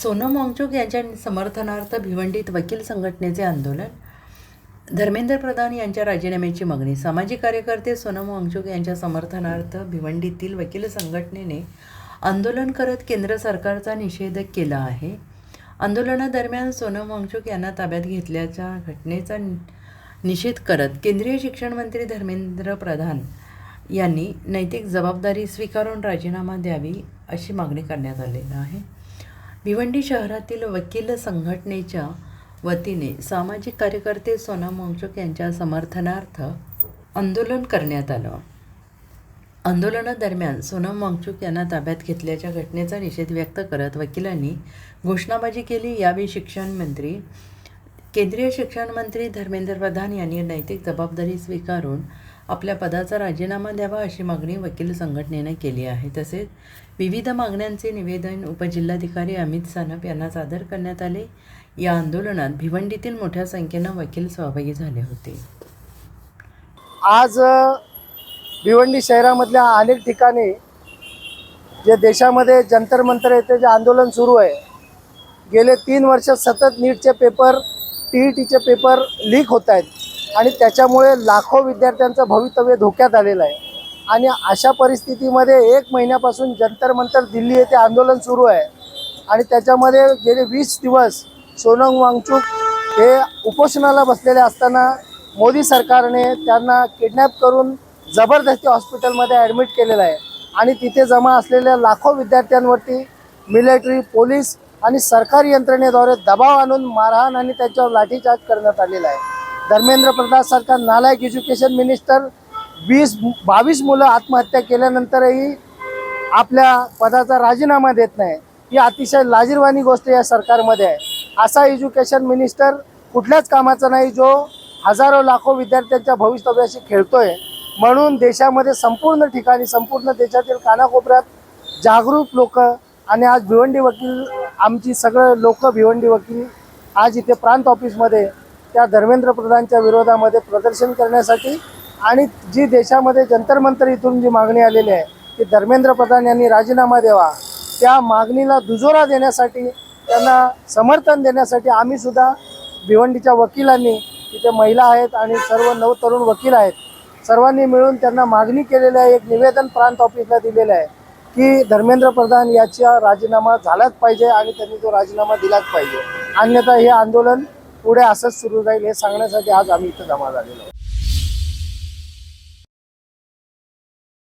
सोनम वांगचुक यांच्या समर्थनार्थ भिवंडीत वकील संघटनेचे आंदोलन. धर्मेंद्र प्रधान यांच्या राजीनाम्याची मागणी. सामाजिक कार्यकर्ते सोनम वांगचुक यांच्या समर्थनार्थ भिवंडीतील वकील संघटनेने आंदोलन करत केंद्र सरकारचा निषेध केला आहे. आंदोलनादरम्यान सोनम वांगचुक यांना ताब्यात घेतल्याच्या घटनेचा निषेध करत केंद्रीय शिक्षण मंत्री धर्मेंद्र प्रधान यांनी नैतिक जबाबदारी स्वीकारून राजीनामा द्यावी अशी मागणी करण्यात आलेली आहे. भिवंडी शहरातील वकील संघटनेच्या वतीने सामाजिक कार्यकर्ते सोनम वांगचुक यांच्या समर्थनार्थ आंदोलन करण्यात आलं. आंदोलनादरम्यान सोनम वांगचुक यांना ताब्यात घेतल्याच्या घटनेचा निषेध व्यक्त करत वकिलांनी घोषणाबाजी केली. यावेळी केंद्रीय शिक्षण मंत्री धर्मेंद्र प्रधान यांनी नैतिक जबाबदारी स्वीकारून आपल्या पदाचा राजीनामा द्यावा अशी मागणी वकील संघटनेने केली आहे. तसेच विविध मागण्यांचे निवेदन उपजिल्हाधिकारी अमित सानप यांना सादर करण्यात आले. या आंदोलनात भिवंडीतील मोठ्या संख्येनं वकील सहभागी झाले होते. आज भिवंडी शहरामधल्या अनेक ठिकाणी जे देशामध्ये जंतर मंतर येथे जे आंदोलन सुरू आहे, गेले 3 वर्ष सतत नीटचे पेपर, TETचे पेपर लीक होत आहेत आणि त्याच्यामुळे लाखो विद्यार्थ्यांचं भवितव्य धोक्यात आलेलं आहे. आणि अशा परिस्थितीमध्ये 1 महिन्यापासून जंतर मंतर दिल्ली येथे आंदोलन सुरू आहे आणि त्याच्यामध्ये गेले 20 दिवस सोनम वांगचुक हे उपोषणाला बसलेले असताना मोदी सरकारने त्यांना किडनॅप करून जबरदस्ती हॉस्पिटलमध्ये ॲडमिट केलेलं आहे आणि तिथे जमा असलेल्या लाखो विद्यार्थ्यांवरती मिलिटरी, पोलीस आणि सरकारी यंत्रणेद्वारे दबाव आणून मारहाण आणि त्याच्यावर लाठीचार्ज करण्यात आलेला आहे. धर्मेंद्र प्रधान सरकार नालायक एज्युकेशन मिनिस्टर 22 मुलं आत्महत्या केल्यानंतरही आपल्या पदाचा राजीनामा देत नाही. ही अतिशय लाजिरवाणी गोष्ट या सरकारमध्ये आहे. असा एज्युकेशन मिनिस्टर कुठल्याच कामाचा नाही जो हजारो लाखो विद्यार्थ्यांच्या भवितव्याशी खेळतोय. म्हणून देशामध्ये संपूर्ण ठिकाणी, संपूर्ण देशातील कानाकोपऱ्यात जागरूक लोक आणि आज भिवंडी वकील, आमची सगळे लोक भिवंडी वकील आज इथे प्रांत ऑफिसमध्ये त्या धर्मेंद्र प्रधानच्या विरोधामध्ये प्रदर्शन करण्यासाठी आणि जी देशामध्ये जंतर मंतर इथून जी मागणी आलेली आहे की धर्मेंद्र प्रधान यांनी राजीनामा द्यावा, त्या मागणीला दुजोरा देण्यासाठी, त्यांना समर्थन देण्यासाठी आम्ही सुद्धा भिवंडीच्या वकिलांनी, तिथे महिला आहेत आणि सर्व नवतरुण वकील आहेत, सर्वांनी मिळून त्यांना मागणी केलेली आहे. एक निवेदन प्रांत ऑफिसला दिलेलं आहे की धर्मेंद्र प्रधान याचा राजीनामा झालाच पाहिजे आणि त्यांनी तो राजीनामा दिलाच पाहिजे, अन्यथा हे आंदोलन पुढे असंच सुरू राहील हे सांगण्यासाठी आज आम्ही इथं जमा झालेलो आहोत.